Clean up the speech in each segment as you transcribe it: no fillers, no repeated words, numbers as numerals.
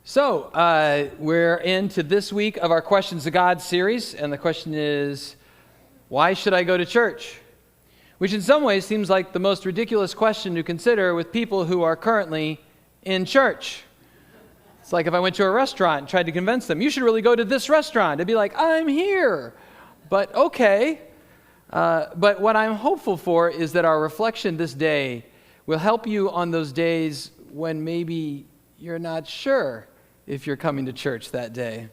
So, we're into this week of our Questions of God series, and the question is, why should I go to church? Which in some ways seems like the most ridiculous question to consider with people who are currently in church. It's like if I went to a restaurant and tried to convince them, you should really go to this restaurant. They'd be like, I'm here. But okay. But what I'm hopeful for is that our reflection this day will help you on those days when maybe you're not sure if you're coming to church that day.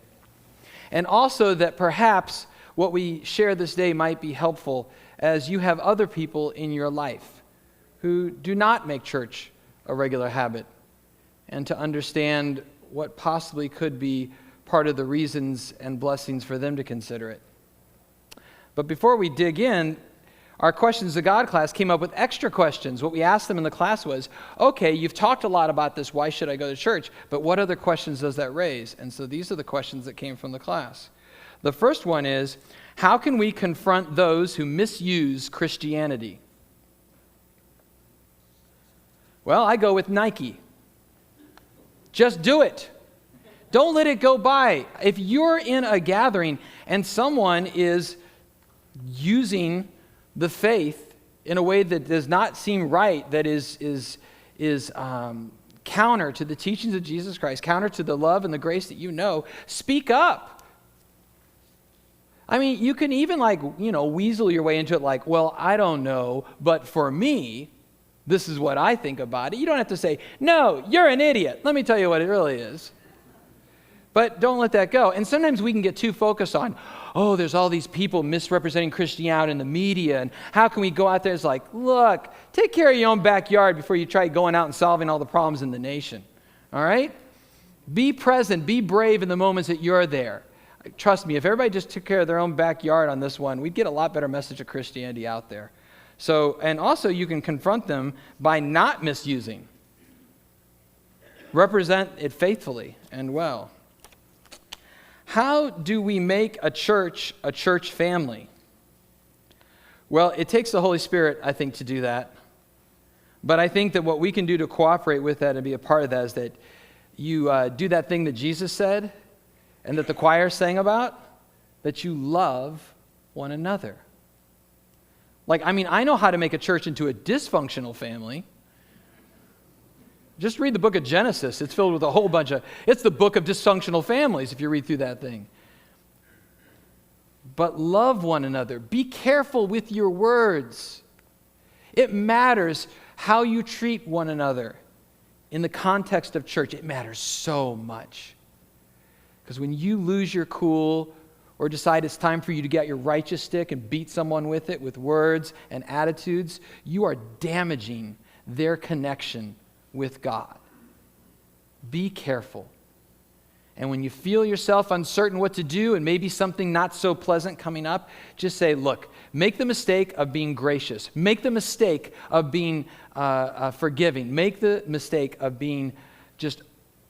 And also that perhaps what we share this day might be helpful as you have other people in your life who do not make church a regular habit, and to understand what possibly could be part of the reasons and blessings for them to consider it. But before we dig in, our Questions of God class came up with extra questions. What we asked them in the class was, okay, you've talked a lot about this, why should I go to church? But what other questions does that raise? And so these are the questions that came from the class. The first one is, how can we confront those who misuse Christianity? Well, I go with Nike. Just do it. Don't let it go by. If you're in a gathering and someone is using the faith in a way that does not seem right, that is counter to the teachings of Jesus Christ, counter to the love and the grace that you know, speak up. I mean, you can even weasel your way into it like, well, I don't know, but for me, this is what I think about it. You don't have to say, no, you're an idiot. Let me tell you what it really is. But don't let that go. And sometimes we can get too focused on, oh, there's all these people misrepresenting Christianity in the media, and how can we go out there? It's like, look, take care of your own backyard before you try going out and solving all the problems in the nation. All right? Be present, be brave in the moments that you're there. Trust me, if everybody just took care of their own backyard on this one, we'd get a lot better message of Christianity out there. So, and also you can confront them by not misusing. Represent it faithfully and well. How do we make a church family? Well, it takes the Holy Spirit, I think, to do that. But I think that what we can do to cooperate with that and be a part of that is that you do that thing that Jesus said and that the choir sang about, that you love one another. I know how to make a church into a dysfunctional family. Just read the book of Genesis. It's filled with a whole bunch of, it's the book of dysfunctional families if you read through that thing. But love one another. Be careful with your words. It matters how you treat one another in the context of church. It matters so much. Because when you lose your cool or decide it's time for you to get your righteous stick and beat someone with it with words and attitudes, you are damaging their connection with God. Be careful. And when you feel yourself uncertain what to do and maybe something not so pleasant coming up, just say, look, make the mistake of being gracious. Make the mistake of being forgiving. Make the mistake of being just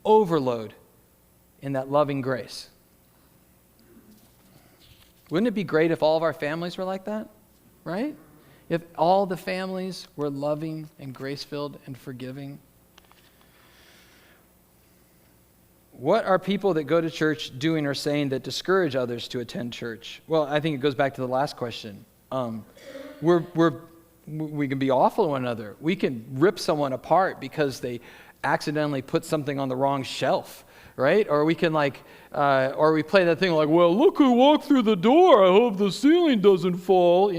overload in that loving grace. Wouldn't it be great if all of our families were like that? Right? If all the families were loving and grace-filled and forgiving. What are people that go to church doing or saying that discourage others to attend church? Well, I think it goes back to the last question. We can be awful to one another. We can rip someone apart because they accidentally put something on the wrong shelf, right? Or we can or we play that thing like, well, look who walked through the door. I hope the ceiling doesn't fall.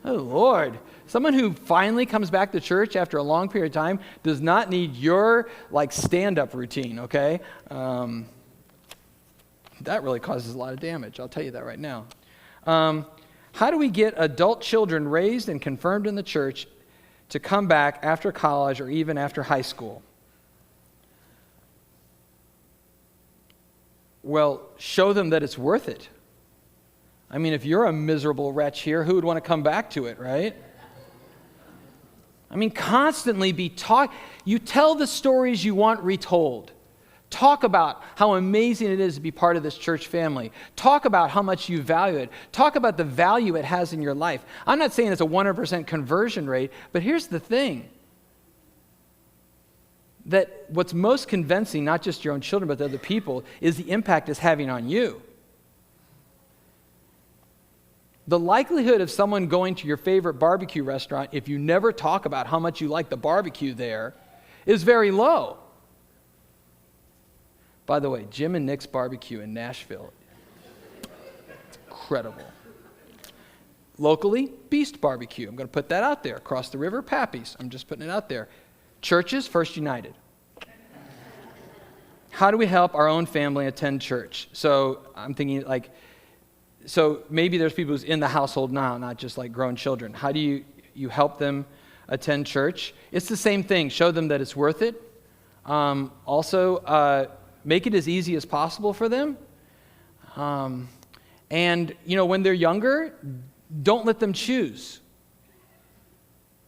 Oh, Lord. Someone who finally comes back to church after a long period of time does not need your, stand-up routine, okay? That really causes a lot of damage. I'll tell you that right now. How do we get adult children raised and confirmed in the church to come back after college or even after high school? Well, show them that it's worth it. I mean, if you're a miserable wretch here, who would want to come back to it, right? I mean, constantly be taught. You tell the stories you want retold. Talk about how amazing it is to be part of this church family. Talk about how much you value it. Talk about the value it has in your life. I'm not saying it's a 100% conversion rate, but here's the thing. that what's most convincing, not just your own children, but the other people, is the impact it's having on you. The likelihood of someone going to your favorite barbecue restaurant, if you never talk about how much you like the barbecue there, is very low. By the way, Jim and Nick's Barbecue in Nashville, it's incredible. Locally, Beast Barbecue. I'm going to put that out there. Across the river, Pappy's. I'm just putting it out there. Churches, First United. How do we help our own family attend church? So I'm thinking so maybe there's people who's in the household now, not just like grown children. How do you help them attend church? It's the same thing. Show them that it's worth it. Also, make it as easy as possible for them. And, when they're younger, don't let them choose.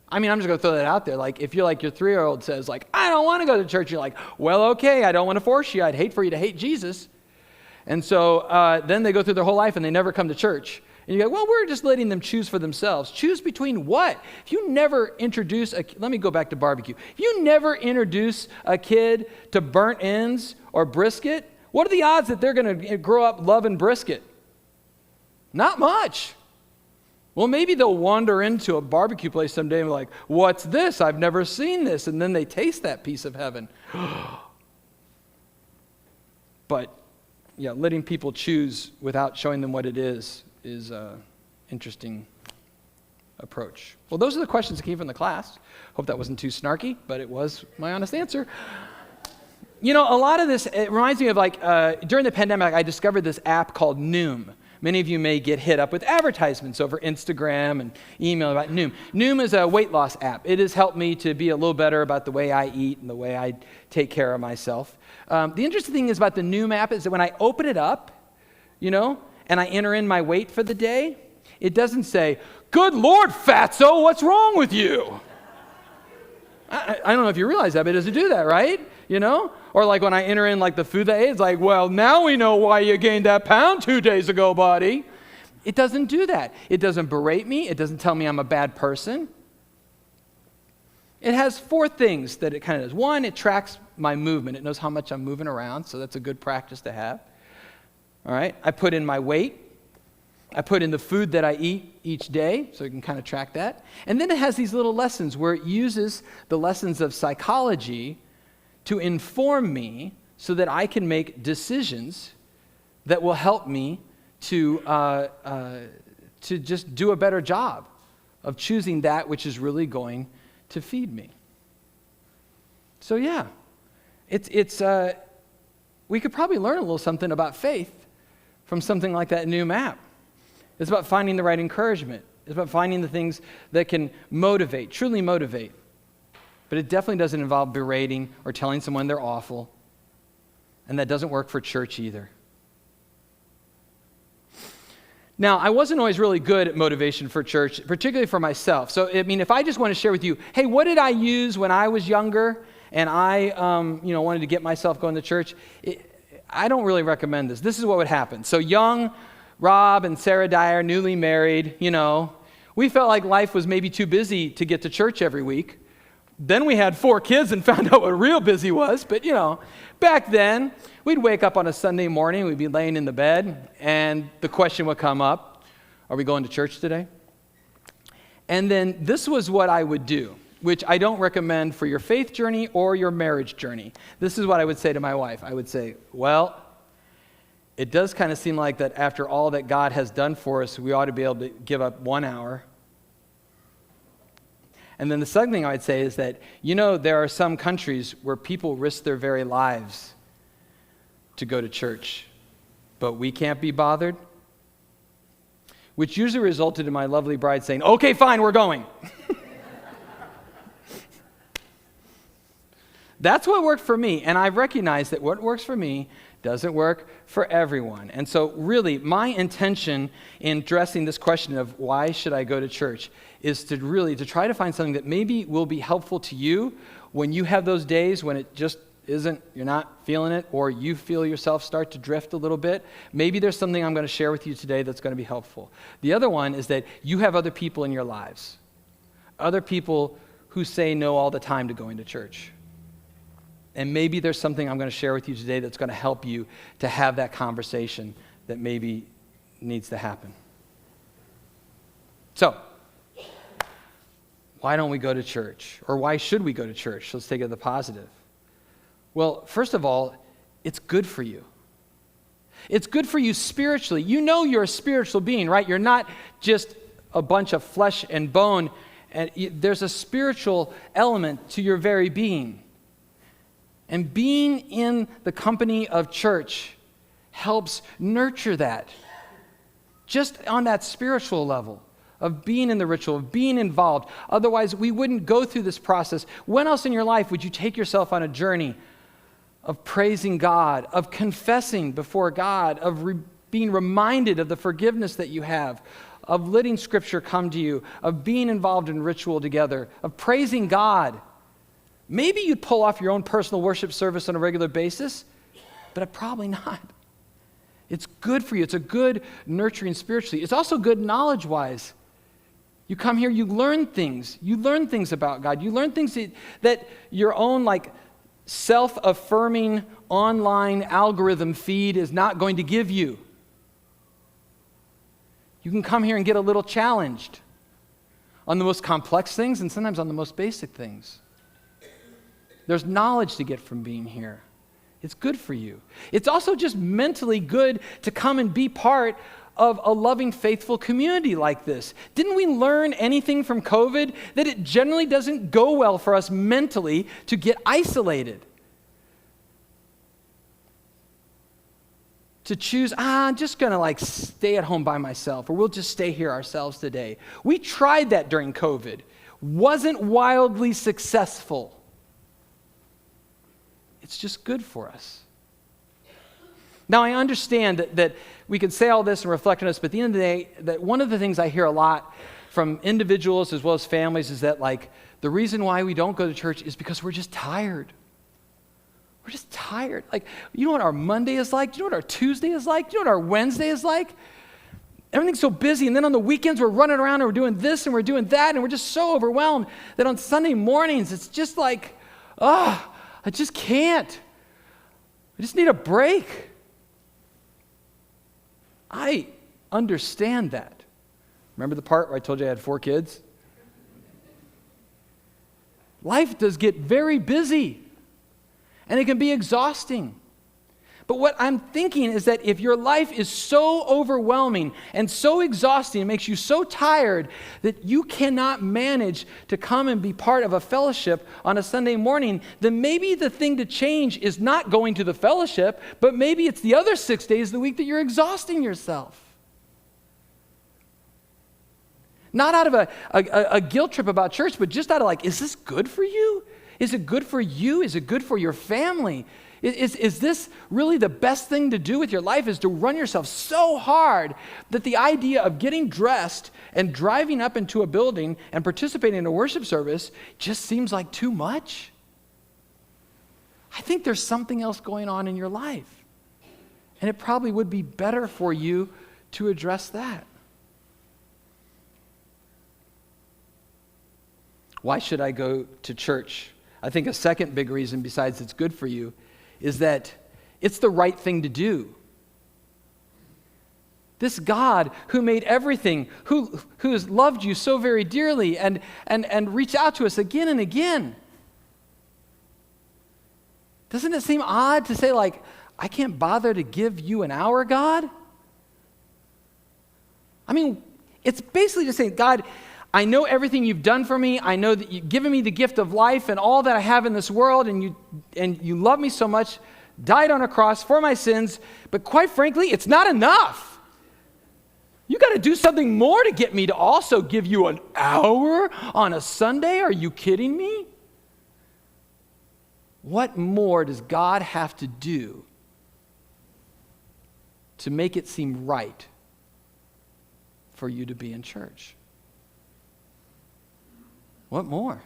I mean, I'm just going to throw that out there. Like, if you're like your 3-year-old says, like, I don't want to go to church, you're like, well, okay, I don't want to force you. I'd hate for you to hate Jesus. And so then they go through their whole life and they never come to church. And you go, well, we're just letting them choose for themselves. Choose between what? If you never introduce, let me go back to barbecue. If you never introduce a kid to burnt ends or brisket, what are the odds that they're going to grow up loving brisket? Not much. Well, maybe they'll wander into a barbecue place someday and be like, what's this? I've never seen this. And then they taste that piece of heaven. But, yeah, letting people choose without showing them what it is an interesting approach. Well, those are the questions that came from the class. Hope that wasn't too snarky, but it was my honest answer. A lot of this, it reminds me of during the pandemic, I discovered this app called Noom. Many of you may get hit up with advertisements over Instagram and email about Noom. Noom is a weight loss app. It has helped me to be a little better about the way I eat and the way I take care of myself. The interesting thing is about the Noom app is that when I open it up, and I enter in my weight for the day, it doesn't say, good Lord, fatso, what's wrong with you? I don't know if you realize that, but it doesn't do that, right? Or like when I enter in like the food that I ate, it's like, well, now we know why you gained that pound 2 days ago, buddy. It doesn't do that. It doesn't berate me. It doesn't tell me I'm a bad person. It has 4 things that it kind of does. 1, it tracks my movement. It knows how much I'm moving around, so that's a good practice to have. All right, I put in my weight. I put in the food that I eat each day, so you can kind of track that. And then it has these little lessons where it uses the lessons of psychology to inform me so that I can make decisions that will help me to just do a better job of choosing that which is really going to feed me. So yeah, we could probably learn a little something about faith from something like that new map. It's about finding the right encouragement. It's about finding the things that can motivate, truly motivate. But it definitely doesn't involve berating or telling someone they're awful. And that doesn't work for church either. Now, I wasn't always really good at motivation for church, particularly for myself. So, if I just want to share with you, hey, what did I use when I was younger and I wanted to get myself going to church? I don't really recommend this. This is what would happen. So young Rob and Sarah Dyer, newly married, we felt like life was maybe too busy to get to church every week. Then we had 4 kids and found out what real busy was. But, back then, we'd wake up on a Sunday morning, we'd be laying in the bed, and the question would come up, are we going to church today? And then this was what I would do, which I don't recommend for your faith journey or your marriage journey. This is what I would say to my wife. I would say, well, it does kind of seem like that after all that God has done for us, we ought to be able to give up 1 hour. And then the second thing I would say is that, there are some countries where people risk their very lives to go to church, but we can't be bothered, which usually resulted in my lovely bride saying, okay, fine, we're going. That's what worked for me, and I've recognized that what works for me doesn't work for everyone. And so really, my intention in addressing this question of why should I go to church is to try to find something that maybe will be helpful to you when you have those days when it just isn't, you're not feeling it, or you feel yourself start to drift a little bit. Maybe there's something I'm going to share with you today that's going to be helpful. The other one is that you have other people in your lives, other people who say no all the time to going to church. And maybe there's something I'm going to share with you today that's going to help you to have that conversation that maybe needs to happen. So, why don't we go to church? Or why should we go to church? Let's take it to the positive. Well, first of all, it's good for you. It's good for you spiritually. You know you're a spiritual being, right? You're not just a bunch of flesh and bone. And there's a spiritual element to your very being. And being in the company of church helps nurture that. Just on that spiritual level of being in the ritual, of being involved. Otherwise, we wouldn't go through this process. When else in your life would you take yourself on a journey of praising God, of confessing before God, of being reminded of the forgiveness that you have, of letting Scripture come to you, of being involved in ritual together, of praising God? Maybe you'd pull off your own personal worship service on a regular basis, but probably not. It's good for you. It's a good nurturing spiritually. It's also good knowledge-wise. You come here, you learn things. You learn things about God. You learn things that your own self-affirming online algorithm feed is not going to give you. You can come here and get a little challenged on the most complex things and sometimes on the most basic things. There's knowledge to get from being here. It's good for you. It's also just mentally good to come and be part of a loving, faithful community like this. Didn't we learn anything from COVID? That it generally doesn't go well for us mentally to get isolated. To choose, I'm just going to stay at home by myself, or we'll just stay here ourselves today. We tried that during COVID. Wasn't wildly successful. It's just good for us. Now, I understand that we can say all this and reflect on this, but at the end of the day, that one of the things I hear a lot from individuals as well as families is that, the reason why we don't go to church is because we're just tired. We're just tired. You know what our Monday is like? Do you know what our Tuesday is like? Do you know what our Wednesday is like? Everything's so busy, and then on the weekends we're running around and we're doing this and we're doing that, and we're just so overwhelmed that on Sunday mornings it's just I just can't. I just need a break. I understand that. Remember the part where I told you I had 4 kids? Life does get very busy, and it can be exhausting. But what I'm thinking is that if your life is so overwhelming and so exhausting, it makes you so tired that you cannot manage to come and be part of a fellowship on a Sunday morning, then maybe the thing to change is not going to the fellowship, but maybe it's the other 6 days of the week that you're exhausting yourself. Not out of a guilt trip about church, but just out of is this good for you? Is it good for you? Is it good for your family? Is this really the best thing to do with your life, is to run yourself so hard that the idea of getting dressed and driving up into a building and participating in a worship service just seems like too much? I think there's something else going on in your life. And it probably would be better for you to address that. Why should I go to church? I think a second big reason, besides it's good for you, is that it's the right thing to do. This God who made everything, who has loved you so very dearly and reached out to us again and again. Doesn't it seem odd to say, I can't bother to give you an hour, God? I mean, it's basically just saying, God, I know everything you've done for me. I know that you've given me the gift of life and all that I have in this world, and you love me so much, died on a cross for my sins, but quite frankly, it's not enough. You got to do something more to get me to also give you an hour on a Sunday? Are you kidding me? What more does God have to do to make it seem right for you to be in church? What more?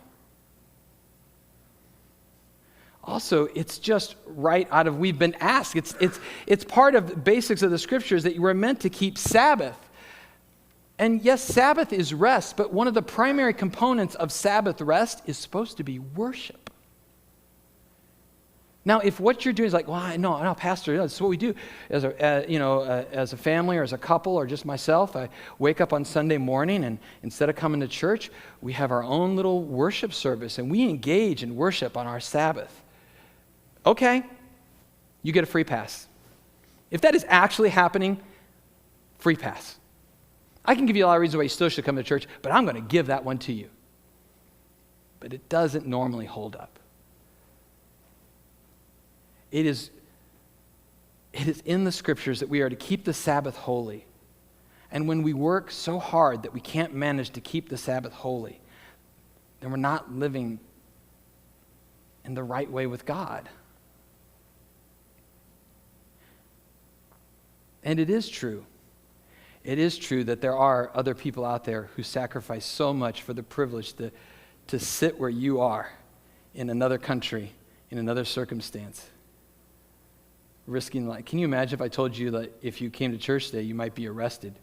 Also, it's just right out of we've been asked. It's part of the basics of the scriptures that you were meant to keep Sabbath. And yes, Sabbath is rest, but one of the primary components of Sabbath rest is supposed to be worship. Now, if what you're doing is like, well, no, Pastor, this is what we do as a family or as a couple or just myself. I wake up on Sunday morning, and instead of coming to church, we have our own little worship service, and we engage in worship on our Sabbath. Okay, you get a free pass. If that is actually happening, free pass. I can give you a lot of reasons why you still should come to church, but I'm going to give that one to you. But it doesn't normally hold up. It is in the scriptures that we are to keep the Sabbath holy. And when we work so hard that we can't manage to keep the Sabbath holy, then we're not living in the right way with God. And it is true. It is true that there are other people out there who sacrifice so much for the privilege to sit where you are in another country, in another circumstance. Risking life. Can you imagine if I told you that if you came to church today, you might be arrested?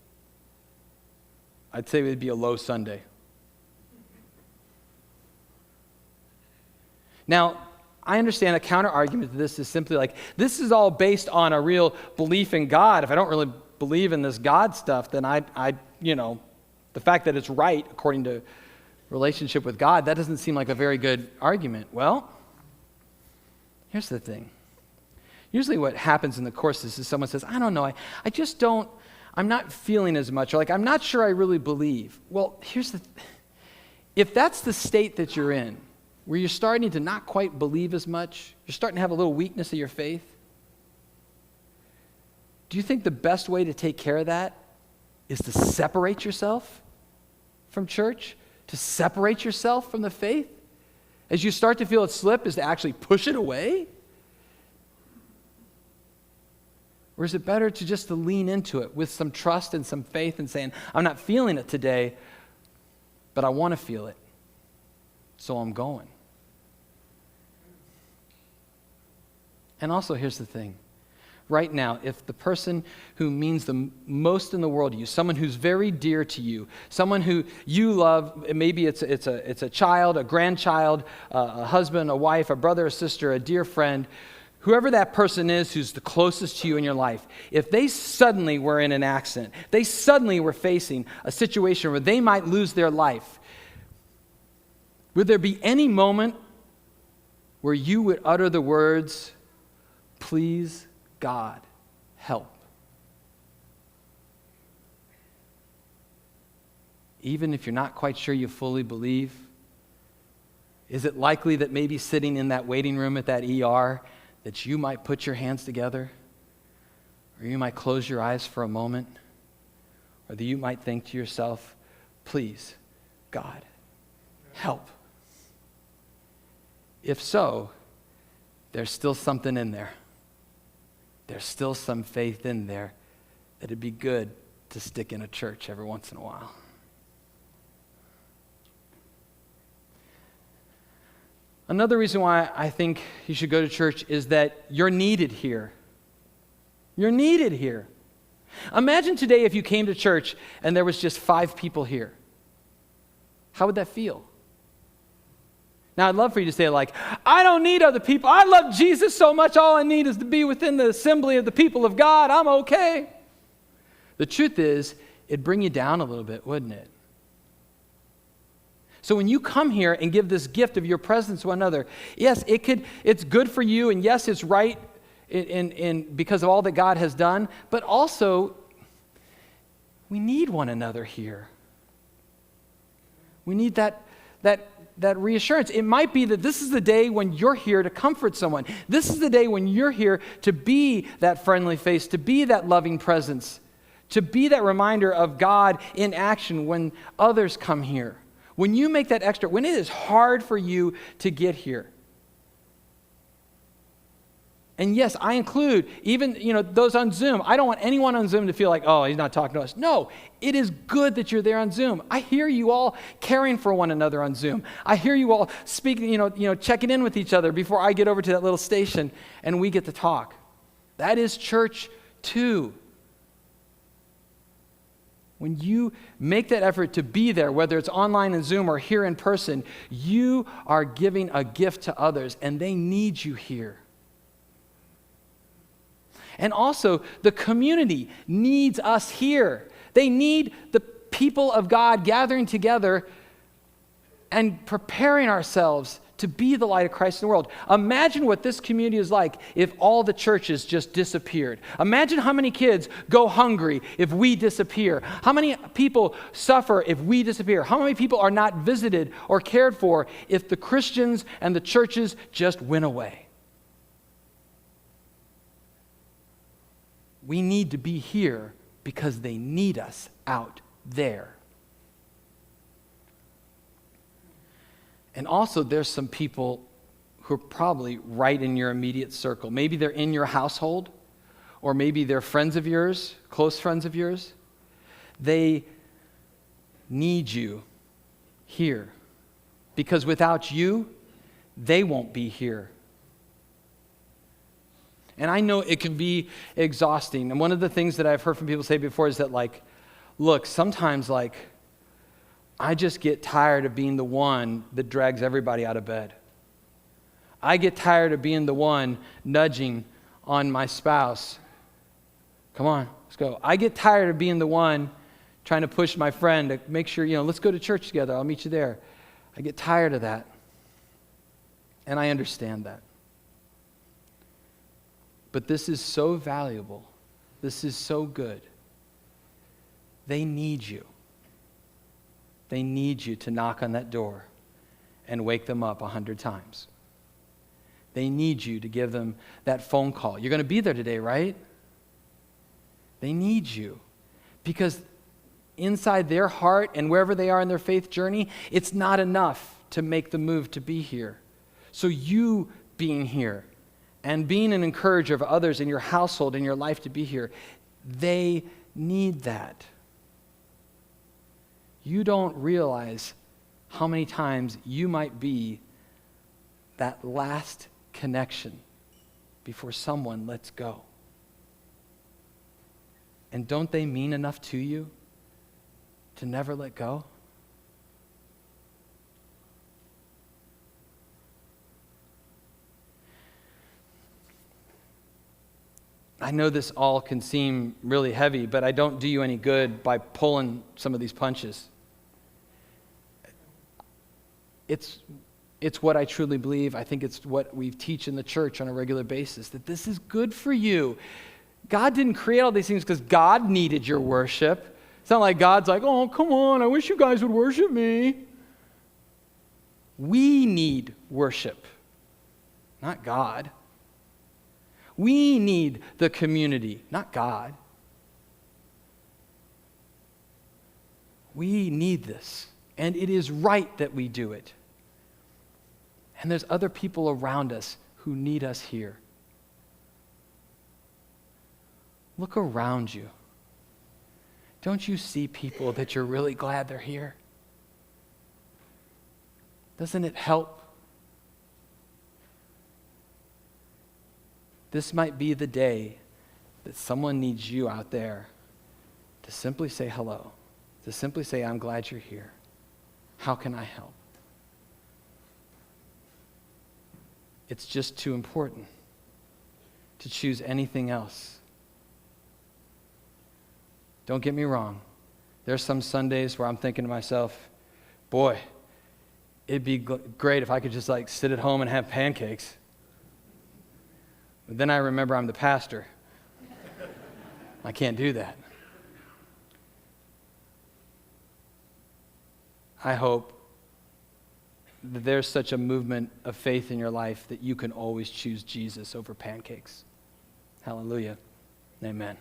I'd say it would be a low Sunday. Now, I understand a counter argument to this is simply like, this is all based on a real belief in God. If I don't really believe in this God stuff, then I the fact that it's right according to relationship with God, that doesn't seem like a very good argument. Well, here's the thing. Usually what happens in the course is someone says, I don't know, I just don't, I'm not feeling as much, or like, I'm not sure I really believe. Well, if that's the state that you're in, where you're starting to not quite believe as much, you're starting to have a little weakness of your faith, do you think the best way to take care of that is to separate yourself from church, to separate yourself from the faith? As you start to feel it slip, is to actually push it away? Or is it better to just to lean into it with some trust and some faith and saying, I'm not feeling it today, but I want to feel it, so I'm going. And also, here's the thing. Right now, if the person who means the most in the world to you, someone who's very dear to you, someone who you love, maybe it's a child, a grandchild, a husband, a wife, a brother, a sister, a dear friend, whoever that person is who's the closest to you in your life, if they suddenly were in an accident, they suddenly were facing a situation where they might lose their life, would there be any moment where you would utter the words, please, God, help? Even if you're not quite sure you fully believe, is it likely that maybe sitting in that waiting room at that ER that you might put your hands together, or you might close your eyes for a moment, or that you might think to yourself, please, God, help? If so, there's still something in there. There's still some faith in there that it'd be good to stick in a church every once in a while. Another reason why I think you should go to church is that you're needed here. You're needed here. Imagine today if you came to church and there was just 5 people here. How would that feel? Now, I'd love for you to say like, I don't need other people. I love Jesus so much, all I need is to be within the assembly of the people of God. I'm okay. The truth is, it'd bring you down a little bit, wouldn't it? So when you come here and give this gift of your presence to one another, yes, it's good for you, and yes, it's right in because of all that God has done, but also we need one another here. We need that reassurance. It might be that this is the day when you're here to comfort someone. This is the day when you're here to be that friendly face, to be that loving presence, to be that reminder of God in action when others come here. When you make that extra, when it is hard for you to get here. And yes, I include even, those on Zoom. I don't want anyone on Zoom to feel like, oh, he's not talking to us. No, it is good that you're there on Zoom. I hear you all caring for one another on Zoom. I hear you all speaking, checking in with each other before I get over to that little station and we get to talk. That is church too. When you make that effort to be there, whether it's online in Zoom or here in person, you are giving a gift to others, and they need you here. And also, the community needs us here. They need the people of God gathering together and preparing ourselves to be the light of Christ in the world. Imagine what this community is like if all the churches just disappeared. Imagine how many kids go hungry if we disappear. How many people suffer if we disappear. How many people are not visited or cared for if the Christians and the churches just went away. We need to be here because they need us out there. And also, there's some people who are probably right in your immediate circle. Maybe they're in your household, or maybe they're friends of yours, close friends of yours. They need you here, because without you, they won't be here. And I know it can be exhausting. And one of the things that I've heard from people say before is that, look, sometimes, I just get tired of being the one that drags everybody out of bed. I get tired of being the one nudging on my spouse. Come on, let's go. I get tired of being the one trying to push my friend to make sure, let's go to church together. I'll meet you there. I get tired of that. And I understand that. But this is so valuable. This is so good. They need you. They need you to knock on that door and wake them up 100 times. They need you to give them that phone call. You're going to be there today, right? They need you because inside their heart and wherever they are in their faith journey, it's not enough to make the move to be here. So you being here and being an encourager of others in your household, in your life to be here, they need that. You don't realize how many times you might be that last connection before someone lets go. And don't they mean enough to you to never let go? I know this all can seem really heavy, but I don't do you any good by pulling some of these punches. It's what I truly believe. I think it's what we teach in the church on a regular basis, that this is good for you. God didn't create all these things because God needed your worship. It's not like God's like, oh, come on, I wish you guys would worship me. We need worship, not God. We need the community, not God. We need this, and it is right that we do it. And there's other people around us who need us here. Look around you. Don't you see people that you're really glad they're here? Doesn't it help? This might be the day that someone needs you out there to simply say hello, to simply say, I'm glad you're here. How can I help? It's just too important to choose anything else. Don't get me wrong. There's some Sundays where I'm thinking to myself, boy, it'd be great if I could just sit at home and have pancakes. But then I remember I'm the pastor. I can't do that. I hope that there's such a movement of faith in your life that you can always choose Jesus over pancakes. Hallelujah. Amen.